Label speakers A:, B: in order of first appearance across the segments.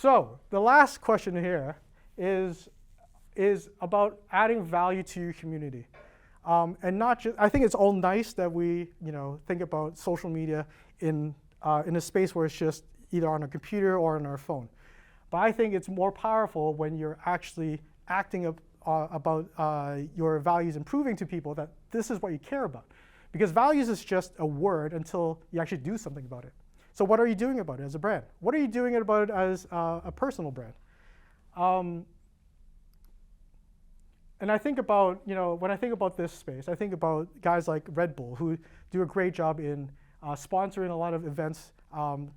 A: So the last question here is about adding value to your community. And not just, I think it's all nice that we think about social media in a space where it's just either on a computer or on our phone. But I think it's more powerful when you're actually acting about your values and proving to people that this is what you care about. Because values is just a word until you actually do something about it. So what are you doing about it as a brand? What are you doing about it as a personal brand? And I think about, when I think about this space, I think about guys like Red Bull who do a great job in sponsoring a lot of events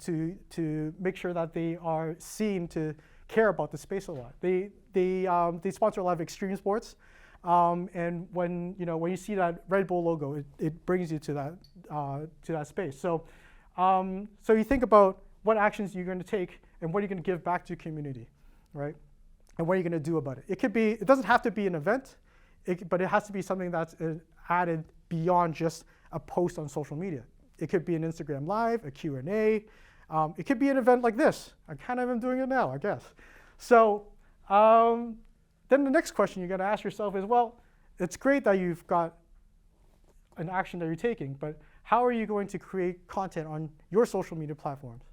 A: to make sure that they are seen to care about the space a lot. They sponsor a lot of extreme sports, and when you see that Red Bull logo, it brings you to that space. So you think about what actions you're going to take and what you're going to give back to your community, right? And what are you going to do about it? It doesn't have to be an event, but it has to be something that's added beyond just a post on social media. It could be an Instagram Live, a Q&A. It could be an event like this. I kind of am doing it now, I guess. So then the next question you're going to ask yourself is, well, it's great that you've got an action that you're taking, but how are you going to create content on your social media platforms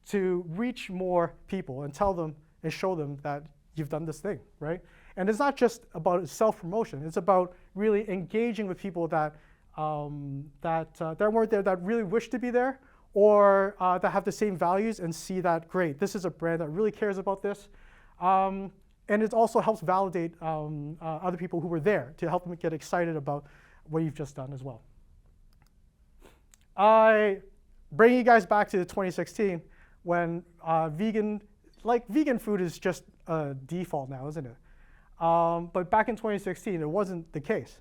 A: to reach more people and tell them and show them that you've done this thing, right? And it's not just about self-promotion. It's about really engaging with people that weren't there, that really wish to be there, or that have the same values and see that, great, this is a brand that really cares about this. And it also helps validate other people who were there to help them get excited about what you've just done as well. I bring you guys back to 2016 when vegan food is just a default now, isn't it? But back in 2016, it wasn't the case.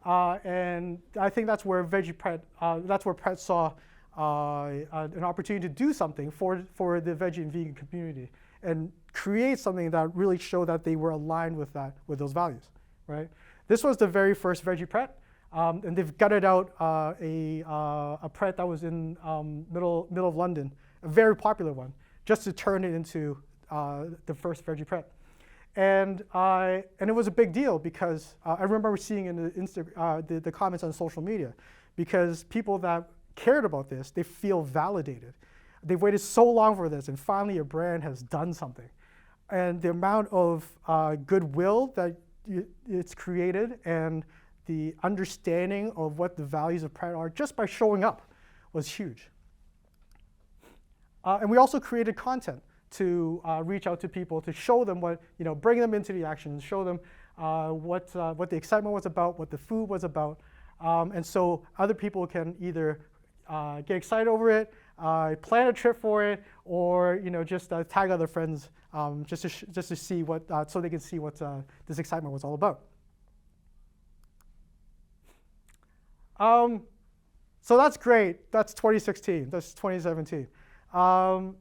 A: And I think that's where Pret saw an opportunity to do something for the veggie and vegan community and create something that really showed that they were aligned with those values, right? This was the very first veggie Pret, and they've gutted out a Pret that was in middle of London, a very popular one, just to turn it into the first veggie Pret. And it was a big deal because I remember seeing in the comments on social media, because people that cared about this, they feel validated. They've waited so long for this, and finally a brand has done something. And the amount of goodwill that it's created and the understanding of what the values of Pret are just by showing up was huge. And we also created content to reach out to people, to show them bring them into the action, show them what the excitement was about, what the food was about. And so other people can either get excited over it, plan a trip for it, or just tag other friends just to see so they can see what this excitement was all about. So that's great. That's 2016. That's 2017. Can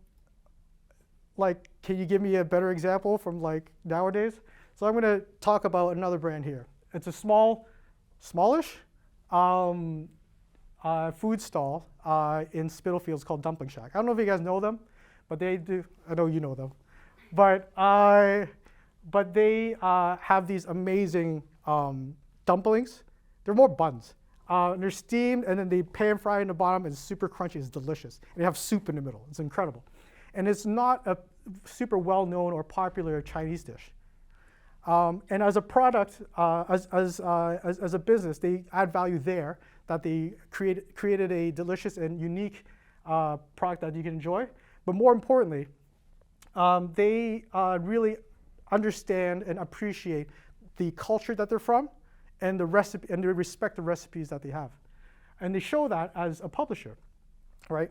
A: you give me a better example from nowadays? So I'm going to talk about another brand here. It's a smallish food stall in Spitalfields called Dumpling Shack. I don't know if you guys know them, but they do. I know you know them. But they have these amazing dumplings. They're more buns. They're steamed, and then they pan fry in the bottom. It's super crunchy. It's delicious. And they have soup in the middle. It's incredible. And it's not a super well-known or popular Chinese dish. And as a product, as a business, they add value there, that they created a delicious and unique product that you can enjoy. But more importantly, they really understand and appreciate the culture that they're from and the recipe, and they respect the recipes that they have. And they show that as a publisher, right?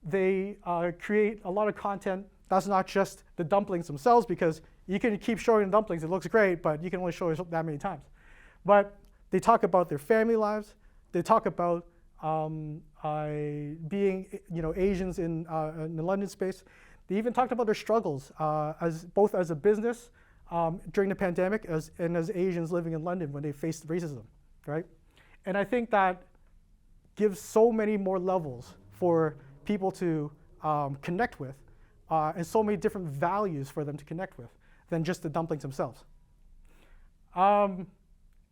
A: They create a lot of content that's not just the dumplings themselves, because you can keep showing the dumplings, it looks great, but you can only show it that many times. But they talk about their family lives. They talk about being Asians in the London space. They even talked about their struggles both as a business during the pandemic and as Asians living in London when they faced racism, right? And I think that gives so many more levels for people to connect with and so many different values for them to connect with than just the dumplings themselves. And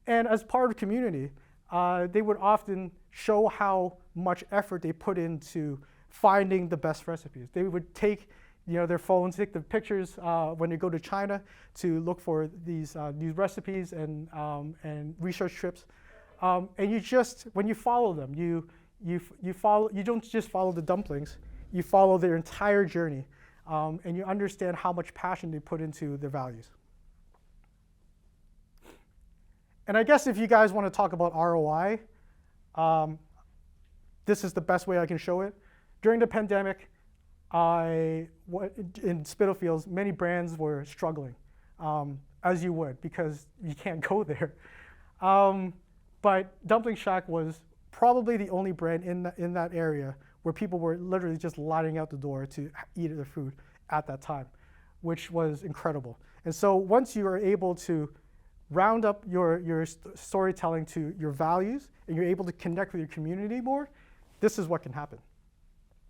A: as part of the community, they would often show how much effort they put into finding the best recipes. They would take their phones, take the pictures when they go to China to look for these new recipes and research trips. And when you follow them, you don't just follow the dumplings, you follow their entire journey, and you understand how much passion they put into their values. And I guess if you guys want to talk about ROI, this is the best way I can show it. During the pandemic, in Spitalfields, many brands were struggling, as you would, because you can't go there. But Dumpling Shack was probably the only brand in that area where people were literally just lining out the door to eat their food at that time, which was incredible. And so once you are able to round up your storytelling to your values and you're able to connect with your community more, this is what can happen.